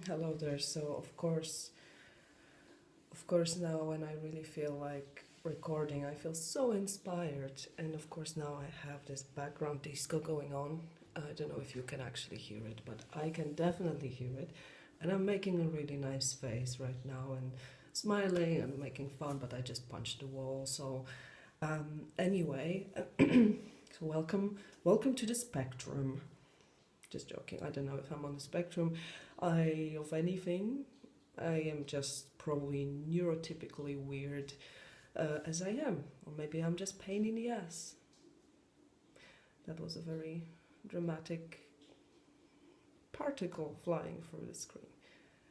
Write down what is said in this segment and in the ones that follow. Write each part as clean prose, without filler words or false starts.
Hello there. So of course, now when I really feel like recording, I feel so inspired. And of course, now I have this background disco going on. I don't know if you can actually hear it, but I can definitely hear it. And I'm making a really nice face right now and smiling and making fun, but I just punched the wall. So anyway, so welcome to the spectrum. Just joking. I don't know if I'm on the spectrum. Of anything. I am just probably neurotypically weird as I am, or maybe I'm just pain in the ass. That was a very dramatic particle flying through the screen.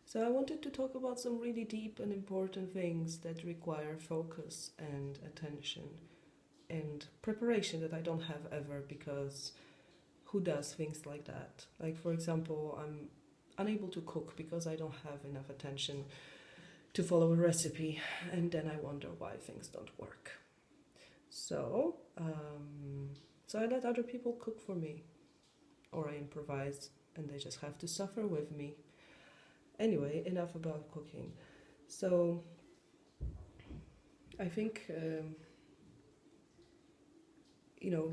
So I wanted to talk about some really deep and important things that require focus and attention and preparation that I don't have ever because who does things like that? Like, for example, I'm unable to cook because I don't have enough attention to follow a recipe, and then I wonder why things don't work. So, so I let other people cook for me, or I improvise, and they just have to suffer with me. Anyway, enough about cooking. So, I think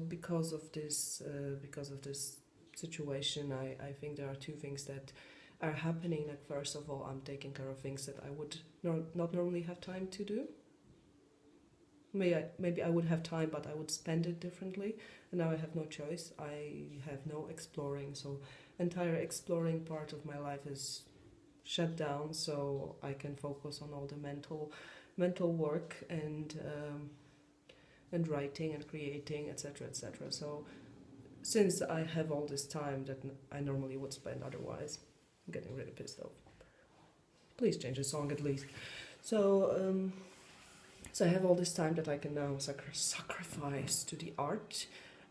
because of this situation, I think there are two things that are happening. Like, first of all, I'm taking care of things that I would not normally have time to do. Maybe I would have time, but I would spend it differently. And now I have no choice. I have no exploring, so entire exploring part of my life is shut down. So I can focus on all the mental work and writing and creating, etc., etc. So since I have all this time that I normally would spend otherwise, I'm getting really pissed off. Please change the song at least. So, so I have all this time that I can now sacrifice to the art,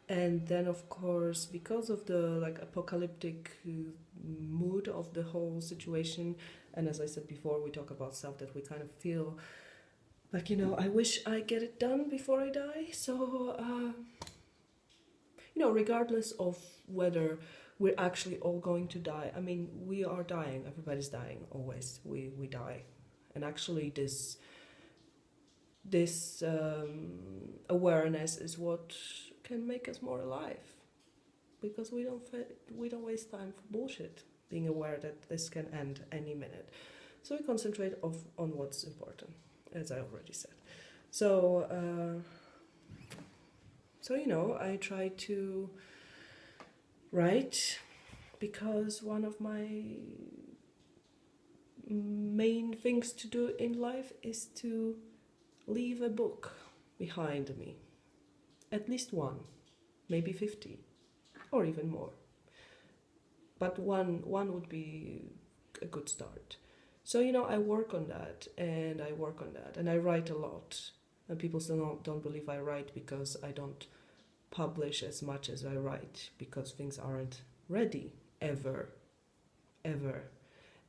and then of course because of the like apocalyptic mood of the whole situation, and as I said before, we talk about stuff that we kind of feel like I wish I get it done before I die. So regardless of whether we're actually all going to die. I mean, we are dying. Everybody's dying. Always, we die, and actually, this awareness is what can make us more alive, because we don't waste time for bullshit. Being aware that this can end any minute, so we concentrate on what's important, as I already said. So. I try to write because one of my main things to do in life is to leave a book behind me. At least one, maybe 50, or even more. But one would be a good start. So, I work on that, and I write a lot. And people still don't believe I write because I don't publish as much as I write, because things aren't ready ever.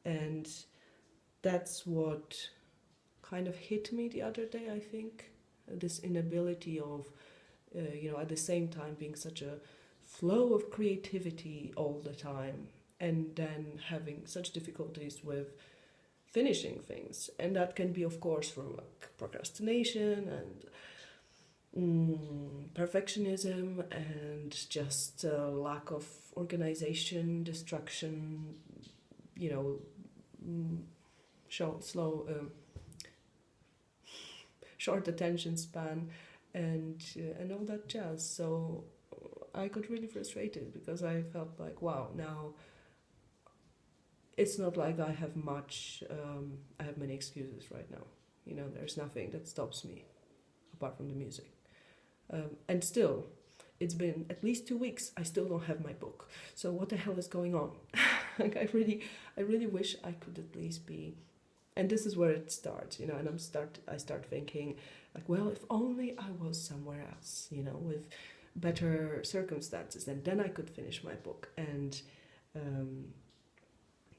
And that's what kind of hit me the other day, I think. This inability of, at the same time being such a flow of creativity all the time, and then having such difficulties with finishing things. And that can be, of course, from like procrastination and perfectionism and just lack of organization, distraction, short attention span, and all that jazz. So I got really frustrated because I felt like, wow, now it's not like I have I have many excuses right now. There's nothing that stops me apart from the music. And still, it's been at least 2 weeks. I still don't have my book. So what the hell is going on? Like, I really wish I could at least be. And this is where it starts, and I start thinking, like, well, if only I was somewhere else, with better circumstances, and then I could finish my book. And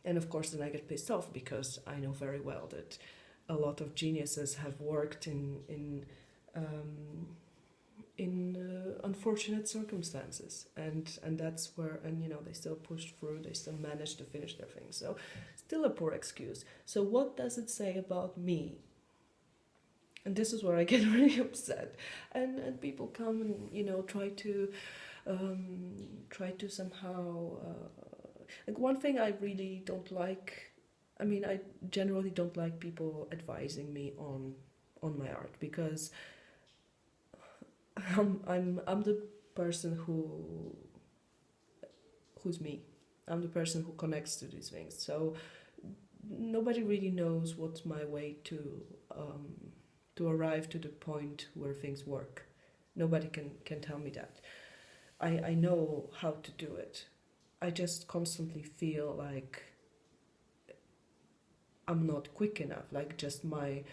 of course, then I get pissed off because I know very well that a lot of geniuses have worked in unfortunate circumstances, and that's where, and they still pushed through, they still managed to finish their things. So still a poor excuse. So what does it say about me? And this is where I get really upset, and people come and try to somehow like, one thing I really don't like. I mean, I generally don't like people advising me on my art, because I'm the person who's me. I'm the person who connects to these things. So nobody really knows what's my way to arrive to the point where things work. Nobody can tell me that. I know how to do it. I just constantly feel like I'm not quick enough. Like, just my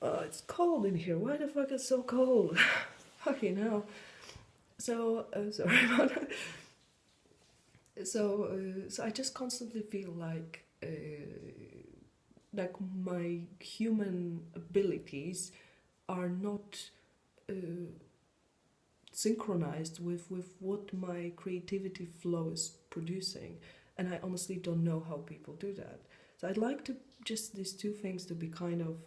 it's cold in here. Why the fuck is it so cold? Fucking hell. So sorry about that. So I just constantly feel like my human abilities are not synchronized with what my creativity flow is producing, and I honestly don't know how people do that. So I'd like to just these two things to be kind of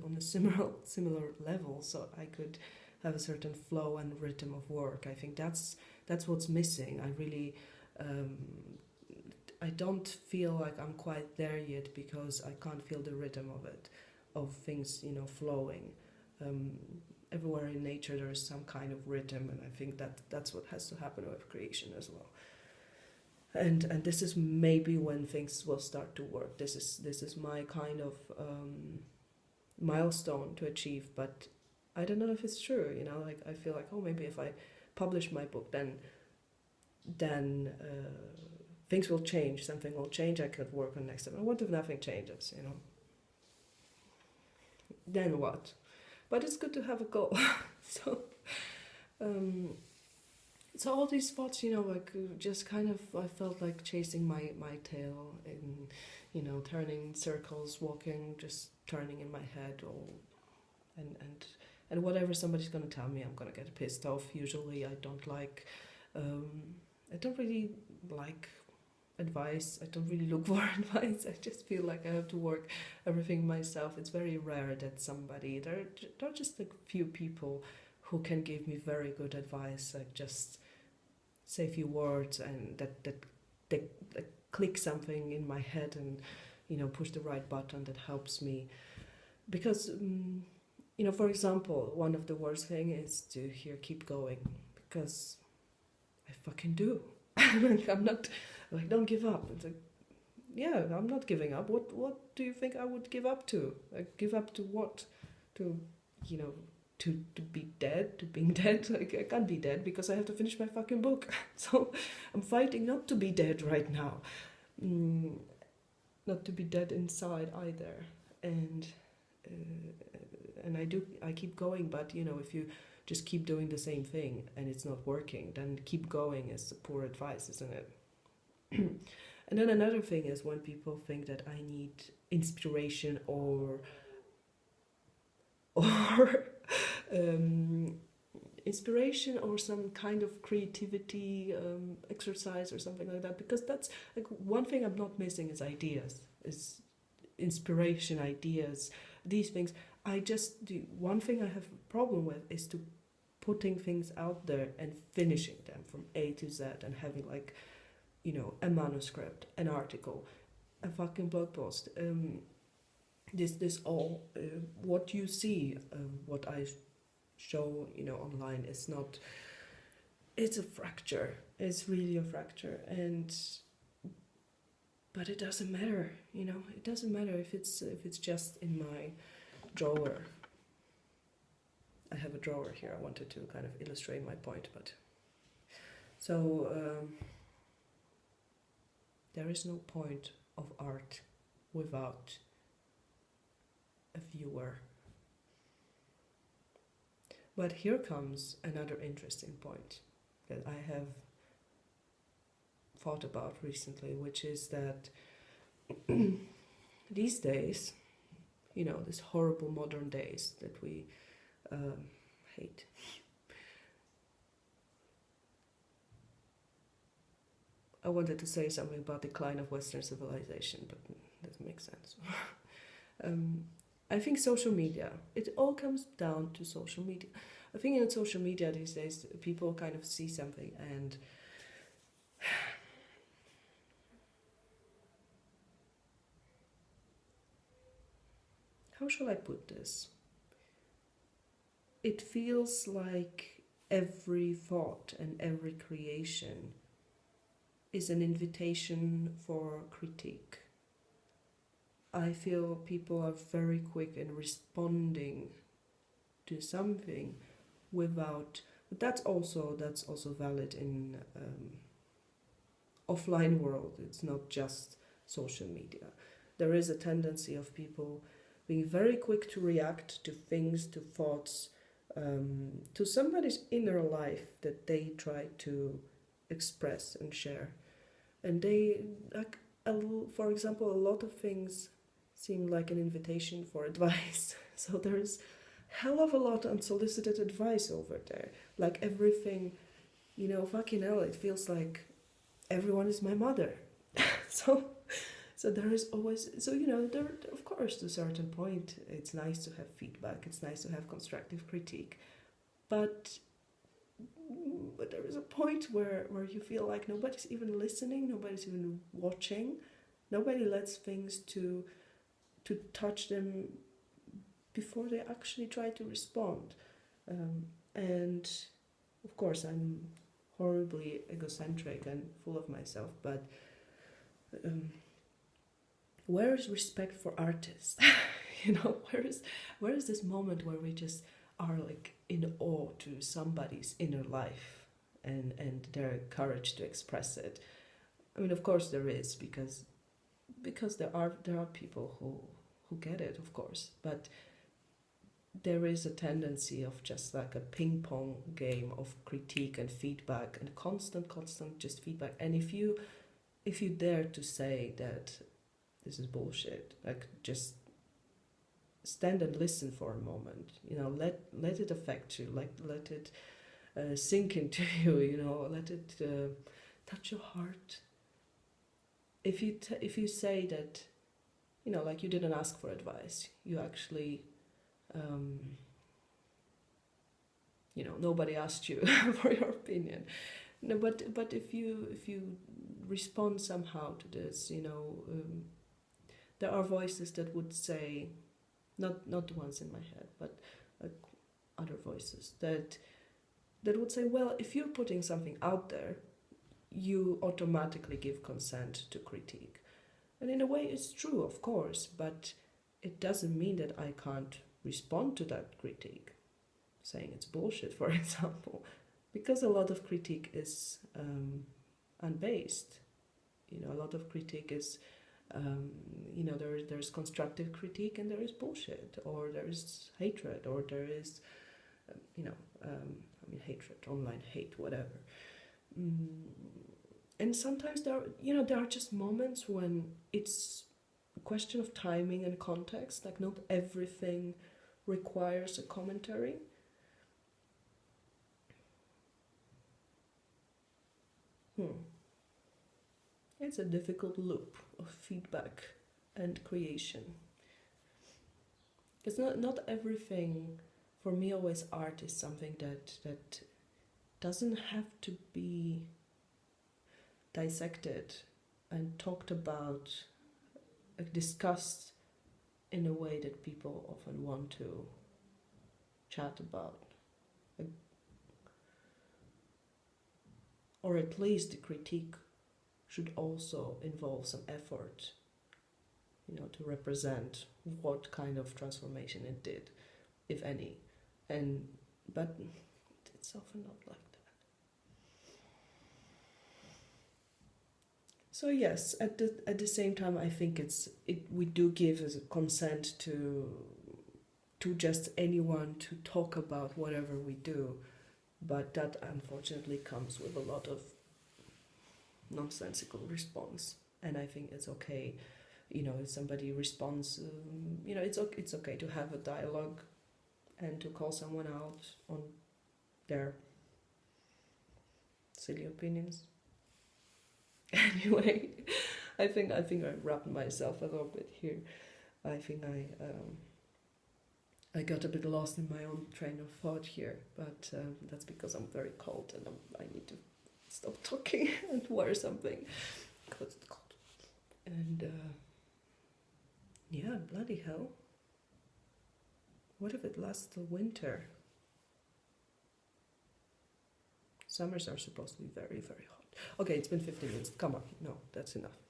on a similar level, so I could have a certain flow and rhythm of work. I think that's what's missing. I really I don't feel like I'm quite there yet, because I can't feel the rhythm of things flowing. Everywhere in nature there is some kind of rhythm, and I think that's what has to happen with creation as well. And this is maybe when things will start to work. This is my kind of milestone to achieve, but I don't know if it's true. Like, I feel like, oh, maybe if I publish my book, then things will change. Something will change. I could work on next step. And what if nothing changes? Then what? But it's good to have a goal. So all these thoughts, just kind of, I felt like chasing my tail, and turning circles, walking, just turning in my head, and whatever somebody's gonna tell me, I'm gonna get pissed off. Usually, I don't really like advice. I don't really look for advice. I just feel like I have to work everything myself. It's very rare that there are just a few people who can give me very good advice, like just say a few words and that click something in my head, and push the right button that helps me. Because for example, one of the worst thing is to hear keep going, because I fucking do. Like, I'm not like, don't give up. It's like, yeah, I'm not giving up. What do you think I would give up to? Like, give up to what? To to be dead, to being dead. Like, I can't be dead because I have to finish my fucking book. So I'm fighting not to be dead right now. Not to be dead inside either. And I keep going, but if you just keep doing the same thing and it's not working, then keep going is poor advice, isn't it? And then another thing is when people think that I need inspiration or inspiration or some kind of creativity exercise or something like that, because that's like one thing I'm not missing is ideas, is inspiration, ideas, these things. I just do. One thing I have a problem with is to putting things out there and finishing them from A to Z, and having like a manuscript, an article, a fucking blog post, this all what you see, what I show online is not, it's a fracture. It's really a fracture. But it doesn't matter, it doesn't matter if it's just in my drawer. I have a drawer here. I wanted to kind of illustrate my point, but so there is no point of art without a viewer. But here comes another interesting point that I have thought about recently, which is that these days this horrible modern days that we hate. I wanted to say something about decline of Western civilization, but that doesn't make sense. I think social media, it all comes down to social media. I think in social media these days, people kind of see something and how shall I put this? It feels like every thought and every creation is an invitation for critique. I feel people are very quick in responding to something without, but that's also valid in offline world. It's not just social media. There is a tendency of people being very quick to react to things, to thoughts, to somebody's inner life that they try to express and share. And they, like, for example, a lot of things seem like an invitation for advice. So there's hell of a lot of unsolicited advice over there. Like everything, fucking hell, it feels like everyone is my mother. So there is always, there, of course, to a certain point, it's nice to have feedback, it's nice to have constructive critique, but there is a point where you feel like nobody's even listening, nobody's even watching, nobody lets things to touch them before they actually try to respond. And of course, I'm horribly egocentric and full of myself, but where is respect for artists? Where is this moment where we just are like in awe to somebody's inner life and their courage to express it? I mean, of course there is, because there are people who get it, of course, but there is a tendency of just like a ping pong game of critique and feedback and constant just feedback. And if you dare to say that this is bullshit, like, just stand and listen for a moment, let it affect you, like, let it sink into you, let it touch your heart. If you say that, like, you didn't ask for advice, you actually nobody asked you for your opinion. No, but if you respond somehow to this, there are voices that would say, not the ones in my head, but other voices that would say, well, if you're putting something out there, you automatically give consent to critique. And in a way it's true, of course, but it doesn't mean that I can't respond to that critique, saying it's bullshit, for example, because a lot of critique is unbased. A lot of critique is, there's constructive critique and there is bullshit, or there is hatred, or there is, hatred, online hate, whatever. And sometimes there are just moments when it's a question of timing and context. Like, not everything requires a commentary. It's a difficult loop of feedback and creation. Because not everything, for me, always art is something that doesn't have to be dissected and talked about, discussed in a way that people often want to chat about. Or at least the critique should also involve some effort, to represent what kind of transformation it did, if any. But it's often not like that. So yes, at the same time, I think we do give as a consent to just anyone to talk about whatever we do, but that unfortunately comes with a lot of nonsensical response, and I think it's okay if somebody responds, it's okay to have a dialogue and to call someone out on their silly opinions. Anyway, I think I wrapped myself a little bit here. I think I got a bit lost in my own train of thought here, but that's because I'm very cold and I need to stop talking and wear something because it's cold. And yeah, bloody hell. What if it lasts till winter? Summers are supposed to be very, very hot. Okay, it's been 15 minutes. Come on. No, that's enough.